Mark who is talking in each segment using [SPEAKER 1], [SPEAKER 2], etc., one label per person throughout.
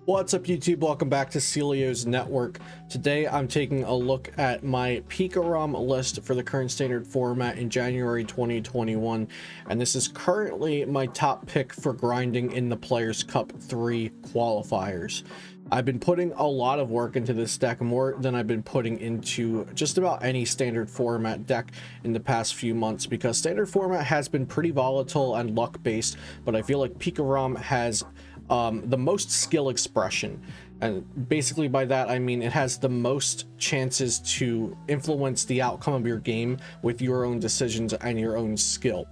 [SPEAKER 1] What's up YouTube? Welcome back to Celio's Network. Today I'm taking a look at my Pikarom list for the current standard format in January 2021, and this is currently my top pick for grinding in the Players Cup 3 qualifiers. I've been putting a lot of work into this deck, more than I've been putting into just about any standard format deck in the past few months, because standard format has been pretty volatile and luck based, but I feel like Pikarom has the most skill expression, and basically by that I mean it has the most chances to influence the outcome of your game with your own decisions and your own skill.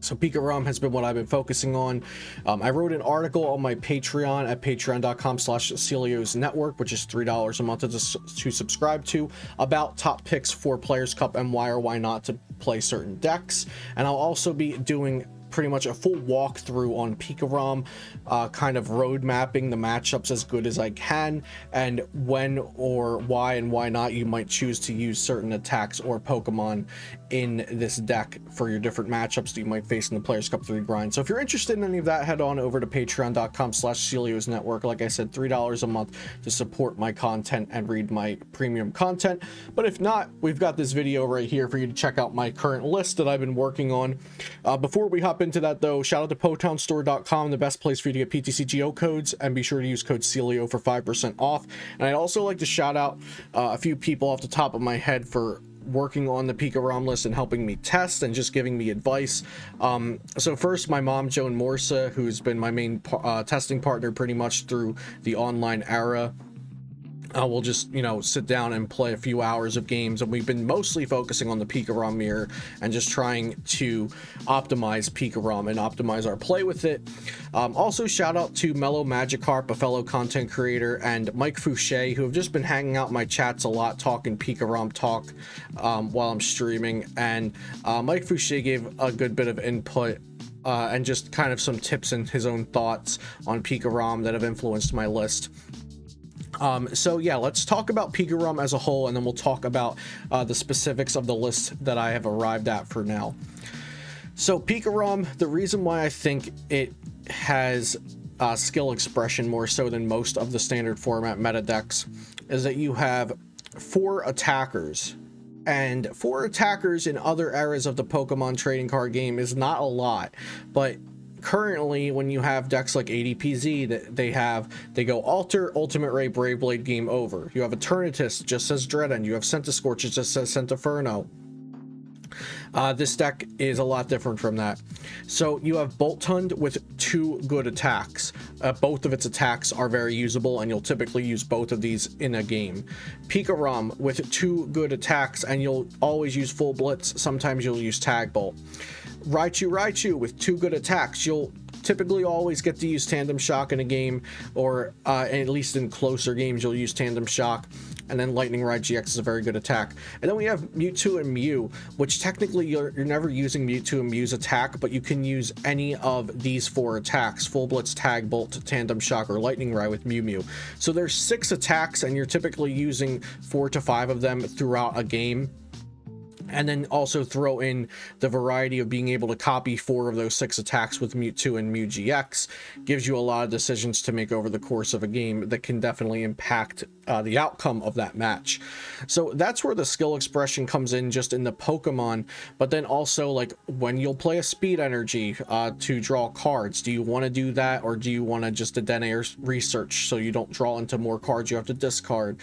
[SPEAKER 1] So Pikarom has been what I've been focusing on. I wrote an article on my Patreon at patreon.com/Celio's Network, which is $3 a month to subscribe to, about top picks for Players Cup and why or why not to play certain decks. And I'll also be doing pretty much a full walkthrough on Pikarom, kind of road mapping the matchups as good as I can, and when or why and why not you might choose to use certain attacks or Pokemon in this deck for your different matchups that you might face in the Players Cup 3 grind. So if you're interested in any of that, head on over to patreon.com/Celio's Network. Like I said, $3 a month to support my content and read my premium content. But if not, we've got this video right here for you to check out my current list that I've been working on. Before we hop into that though, shout out to PotownStore.com, the best place for you to get PTCGO codes, and be sure to use code Celio for 5% off. And I'd also like to shout out a few people off the top of my head for working on the Pikarom list and helping me test and just giving me advice. So first, my mom, Joan Morsa, who's been my main testing partner pretty much through the online era. We'll just, sit down and play a few hours of games, and we've been mostly focusing on the Pikarom mirror and just trying to optimize Pikarom and optimize our play with it. Also, shout out to Mellow Magikarp, a fellow content creator, and Mike Fouché, who have just been hanging out in my chats a lot, talking Pikarom talk while I'm streaming. And Mike Fouché gave a good bit of input and just kind of some tips and his own thoughts on Pikarom that have influenced my list. So yeah, let's talk about Pikarom as a whole, and then we'll talk about the specifics of the list that I have arrived at for now. So Pikarom, the reason why I think it has skill expression more so than most of the standard format meta decks is that you have 4 attackers. And 4 attackers in other eras of the Pokemon trading card game is not a lot, but currently when you have decks like ADPZ that they go Alter, Ultimate Ray, Brave Blade, game over. You have Eternatus, just says Dedenne. You have Centiskorch, it just says Centiferno. This deck is a lot different from that. So you have Boltund with 2 good attacks. Both of its attacks are very usable, and you'll typically use both of these in a game. Pikarom with 2 good attacks, and you'll always use Full Blitz. Sometimes you'll use Tag Bolt. Raichu with 2 good attacks. You'll typically always get to use Tandem Shock in a game, or at least in closer games you'll use Tandem Shock. And then Lightning Ride-GX is a very good attack. And then we have Mewtwo and Mew, which technically you're never using Mewtwo and Mew's attack, but you can use any of these 4 attacks: Full Blitz, Tag Bolt, Tandem Shock, or Lightning Ride with Mew. So there's 6 attacks, and you're typically using 4 to 5 of them throughout a game. And then also throw in the variety of being able to copy 4 of those 6 attacks with Mewtwo and Mew-GX. Gives you a lot of decisions to make over the course of a game that can definitely impact the outcome of that match. So that's where the skill expression comes in, just in the Pokemon, but then also like when you'll play a speed energy to draw cards. Do you want to do that, or do you want to just Dedenne research so you don't draw into more cards you have to discard?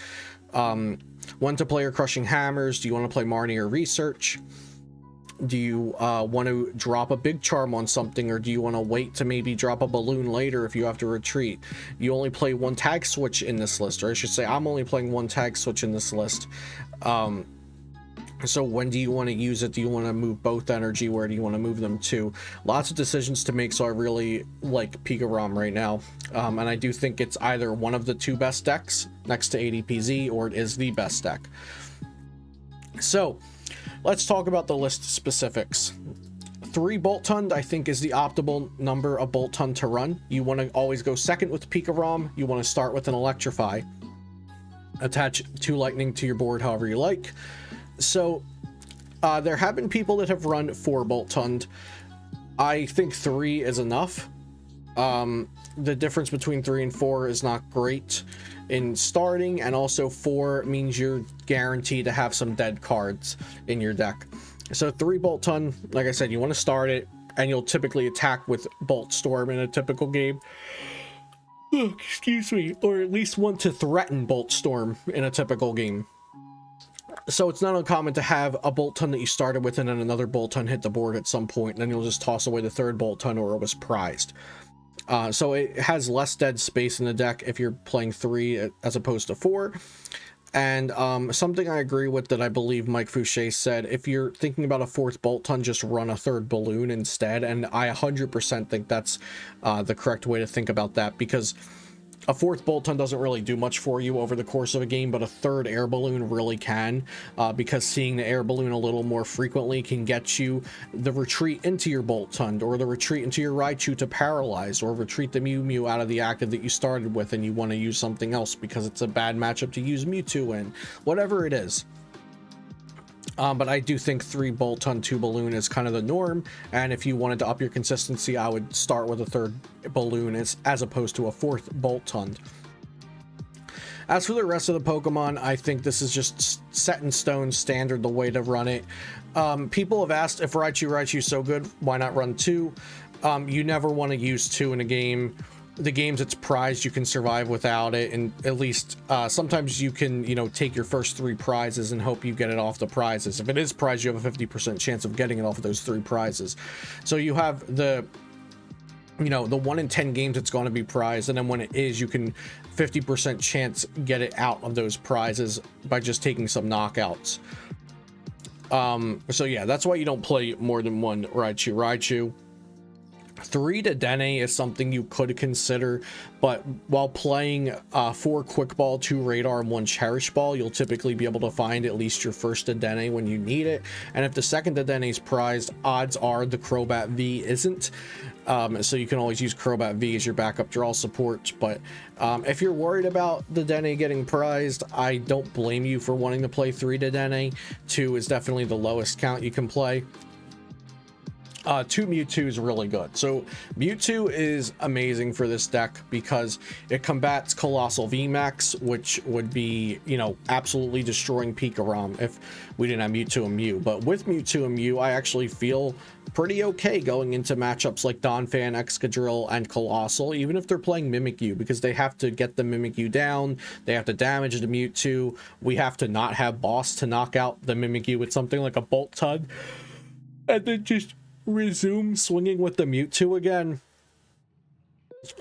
[SPEAKER 1] When to play your Crushing Hammers? Do you want to play Marnie or Research? Do you want to drop a Big Charm on something, or do you want to wait to maybe drop a Balloon later if you have to retreat? You only play 1 Tag Switch in this list, or I should say I'm only playing 1 Tag Switch in this list. So when do you want to use it? Do you want to move both energy? Where do you want to move them to? Lots of decisions to make, so I really like Pikarom right now. And I do think it's either one of the 2 best decks next to ADPZ, or it is the best deck. So let's talk about the list specifics. 3 Boltund I think is the optimal number of Boltund to run. You want to always go second with Pikarom. You want to start with an Electrify. Attach 2 Lightning to your board however you like. So there have been people that have run 4 Boltund. I think 3 is enough. The difference between 3 and 4 is not great in starting, and also 4 means you're guaranteed to have some dead cards in your deck. So 3 Boltund, like I said, you want to start it, and you'll typically attack with Bolt Storm in a typical game. Oh, excuse me, or at least want to threaten Bolt Storm in a typical game. So it's not uncommon to have a Boltund that you started with and then another Boltund hit the board at some point, and then you'll just toss away the third Boltund or it was prized. So it has less dead space in the deck if you're playing 3 as opposed to 4. And something I agree with that I believe Mike Fouché said, if you're thinking about a 4th Boltund, just run a 3rd balloon instead. And I 100% think that's the correct way to think about that, because a 4th Boltund doesn't really do much for you over the course of a game, but a 3rd air balloon really can, because seeing the air balloon a little more frequently can get you the retreat into your Boltund, or the retreat into your Raichu to paralyze, or retreat the Mew out of the active that you started with and you want to use something else because it's a bad matchup to use Mewtwo in, whatever it is. But I do think 3 Boltund, 2 balloon is kind of the norm, and if you wanted to up your consistency, I would start with a 3rd balloon as opposed to a 4th Boltund. As for the rest of the Pokemon, I think this is just set in stone, standard, the way to run it. People have asked, if Raichu's so good, why not run 2? You never want to use 2 in a game. The games it's prized, you can survive without it, and at least sometimes you can, you know, take your first 3 prizes and hope you get it off the prizes. If it is prized, you have a 50% chance of getting it off of those 3 prizes. So you have the, you know, the 1 in 10 games it's going to be prized, and then when it is, you can 50% chance get it out of those prizes by just taking some knockouts. So yeah, that's why you don't play more than 1 Raichu. 3 Dedenne is something you could consider, but while playing 4 Quick Ball, 2 Radar, and 1 Cherish Ball, you'll typically be able to find at least your first Dedenne when you need it. And if the second Dedenne is prized, odds are the Crobat V isn't. So you can always use Crobat V as your backup draw support. But if you're worried about Dedenne getting prized, I don't blame you for wanting to play 3 Dedenne. 2 is definitely the lowest count you can play. 2 Mewtwo is really good. So Mewtwo is amazing for this deck because it combats Colossal VMAX, which would be, you know, absolutely destroying Pikarom if we didn't have Mewtwo and Mew. But with Mewtwo and Mew, I actually feel pretty okay going into matchups like Donphan, Excadrill, and Colossal, even if they're playing Mimikyu, because they have to get the Mimikyu down, they have to damage the Mewtwo, we have to not have Boss to knock out the Mimikyu with something like a Boltund, and then just resume swinging with the Mewtwo again.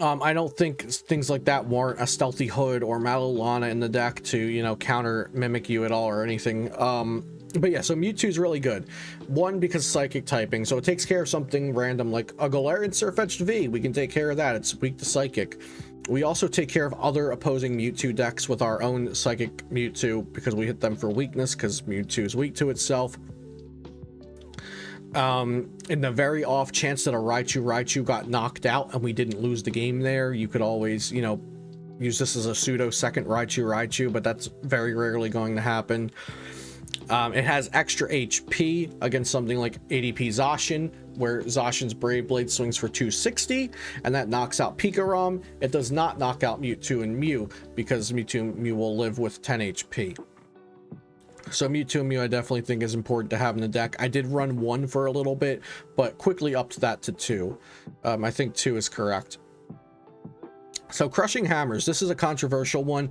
[SPEAKER 1] I don't think things like that warrant a Stealthy Hood or Malolana in the deck to, you know, counter Mimikyu at all or anything. But yeah, so Mewtwo is really good. 1, because Psychic typing, so it takes care of something random like a Galarian Sirfetch'd V. We can take care of that. It's weak to Psychic. We also take care of other opposing Mewtwo decks with our own Psychic Mewtwo because we hit them for weakness, because Mewtwo is weak to itself. In the very off chance that a Raichu got knocked out and we didn't lose the game there, you could always, you know, use this as a pseudo second Raichu, but that's very rarely going to happen. It has extra HP against something like ADP Zacian, where Zacian's Brave Blade swings for 260, and that knocks out Pikarom. It does not knock out Mewtwo and Mew, because Mewtwo and Mew will live with 10 HP. So Mewtwo and Mew I definitely think is important to have in the deck. I did run 1 for a little bit, but quickly upped that to 2. I think 2 is correct. So Crushing Hammers, this is a controversial one.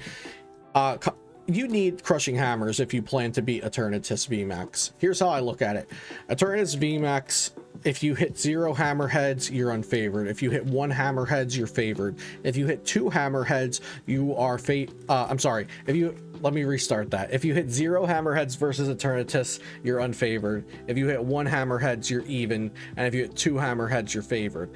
[SPEAKER 1] You need Crushing Hammers if you plan to beat Eternatus VMAX. Here's how I look at it. Eternatus VMAX, if you hit 0 Hammerheads, you're unfavored. If you hit 1 Hammerheads, you're favored. If you hit 2 Hammerheads, you are let me restart that. If you hit 0 Hammerheads versus Eternatus, you're unfavored. If you hit 1 Hammerheads, you're even. And if you hit 2 Hammerheads, you're favored.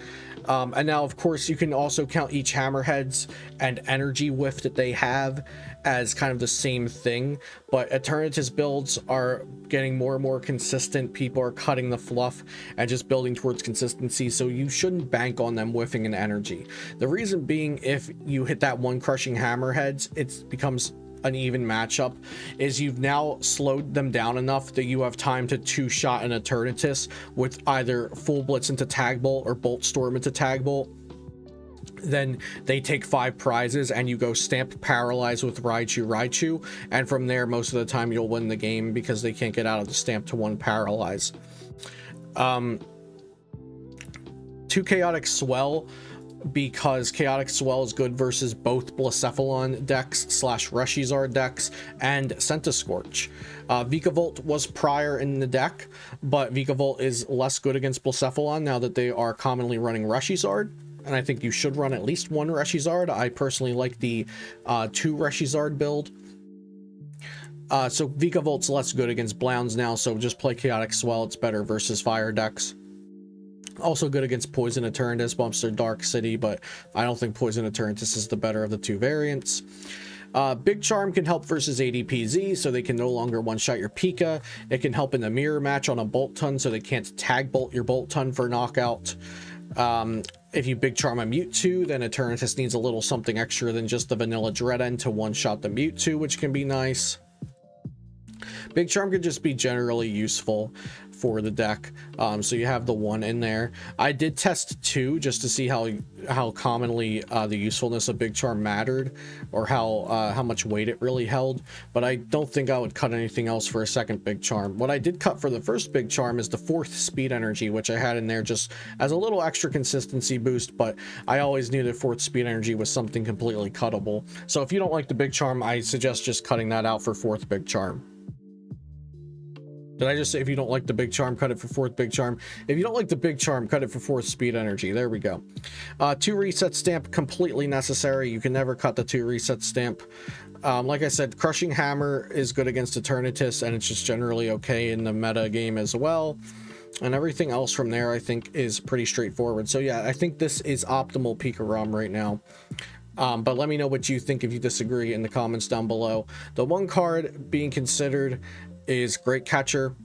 [SPEAKER 1] And now, of course, you can also count each Hammerheads and energy whiff that they have as kind of the same thing. But Eternatus builds are getting more and more consistent. People are cutting the fluff and just building towards consistency. So you shouldn't bank on them whiffing an energy. The reason being, if you hit that 1 Crushing Hammerheads, it becomes an even matchup, is you've now slowed them down enough that you have time to 2-shot an Eternatus with either Full Blitz into Tag Bolt or Bolt Storm into Tag Bolt. then they take 5 prizes and you go Stamp Paralyze with Raichu, and from there most of the time you'll win the game because they can't get out of the Stamp to 1 Paralyze. 2 Chaotic Swell, because Chaotic Swell is good versus both Blacephalon decks / Reshizard decks and Centiskorch. Vikavolt was prior in the deck, but Vikavolt is less good against Blacephalon now that they are commonly running Reshizard, and I think you should run at least 1 Reshizard. I personally like the 2 Reshizard build. So Vikavolt's less good against Blounds now, so just play Chaotic Swell. It's better versus fire decks. Also good against Poison Eternatus, bumps their Dark City, but I don't think Poison Eternatus is the better of the 2 variants. Big Charm can help versus ADPZ, so they can no longer one-shot your Pika. It can help in the mirror match on a Boltund, so they can't tag bolt your Boltund for knockout. If you Big Charm a Mewtwo, then Eternatus needs a little something extra than just the vanilla Dedenne to one-shot the Mewtwo, which can be nice. Big Charm could just be generally useful for the deck, so you have the 1 in there. I did test 2 just to see how commonly the usefulness of Big Charm mattered, or how much weight it really held, but I don't think I would cut anything else for a second Big Charm. What I did cut for the first Big Charm is the 4th Speed Energy, which I had in there just as a little extra consistency boost, but I always knew that 4th Speed Energy was something completely cuttable. So if you don't like the Big Charm, I suggest just cutting that out for 4th Big Charm. Did I just say if you don't like the Big Charm, cut it for 4th Big Charm? If you don't like the Big Charm, cut it for 4th Speed Energy. There we go. 2 Reset Stamp, completely necessary. You can never cut the 2 Reset Stamp. Like I said, Crushing Hammer is good against Eternatus, and it's just generally okay in the meta game as well. And everything else from there, I think, is pretty straightforward. So yeah, I think this is optimal Pika-ROM right now. But let me know what you think if you disagree in the comments down below. The 1 card being considered is Great Catcher.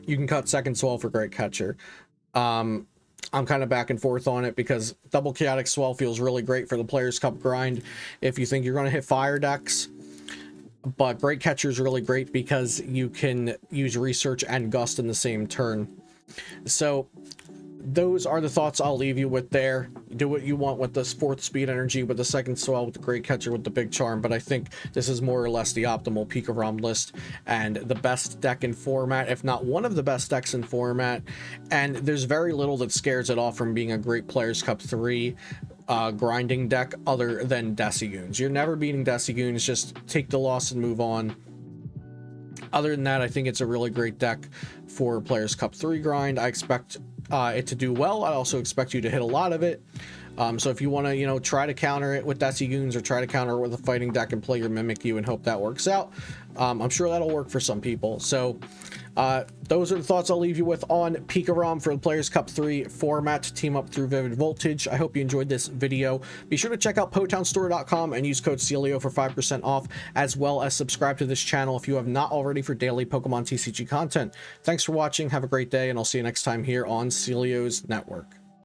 [SPEAKER 1] You can cut Second Swell for Great Catcher. I'm kind of back and forth on it because double Chaotic Swell feels really great for the Players Cup grind if you think you're going to hit fire decks, but Great Catcher is really great because you can use Research and Gust in the same turn. So those are the thoughts I'll leave you with there. Do what you want with this 4th Speed Energy, with the Second Swell, with the Great Catcher, with the Big Charm, but I think this is more or less the optimal Pika-ROM list and the best deck in format, if not one of the best decks in format. And there's very little that scares it off from being a great Players Cup 3 grinding deck other than Decigoons. You're never beating Decigoons, just take the loss and move on. Other than that, I think it's a really great deck for Players Cup 3 grind. I expect it to do well. I also expect you to hit a lot of it. So if you want to, you know, try to counter it with Decigoons or try to counter it with a fighting deck and play your Mimikyu and hope that works out, I'm sure that'll work for some people. So those are the thoughts I'll leave you with on Pika-ROM for the Players Cup 3 format to team up through Vivid Voltage. I hope you enjoyed this video. Be sure to check out PotownStore.com and use code Celio for 5% off, as well as subscribe to this channel if you have not already for daily Pokemon TCG content. Thanks for watching, have a great day, and I'll see you next time here on Celio's Network.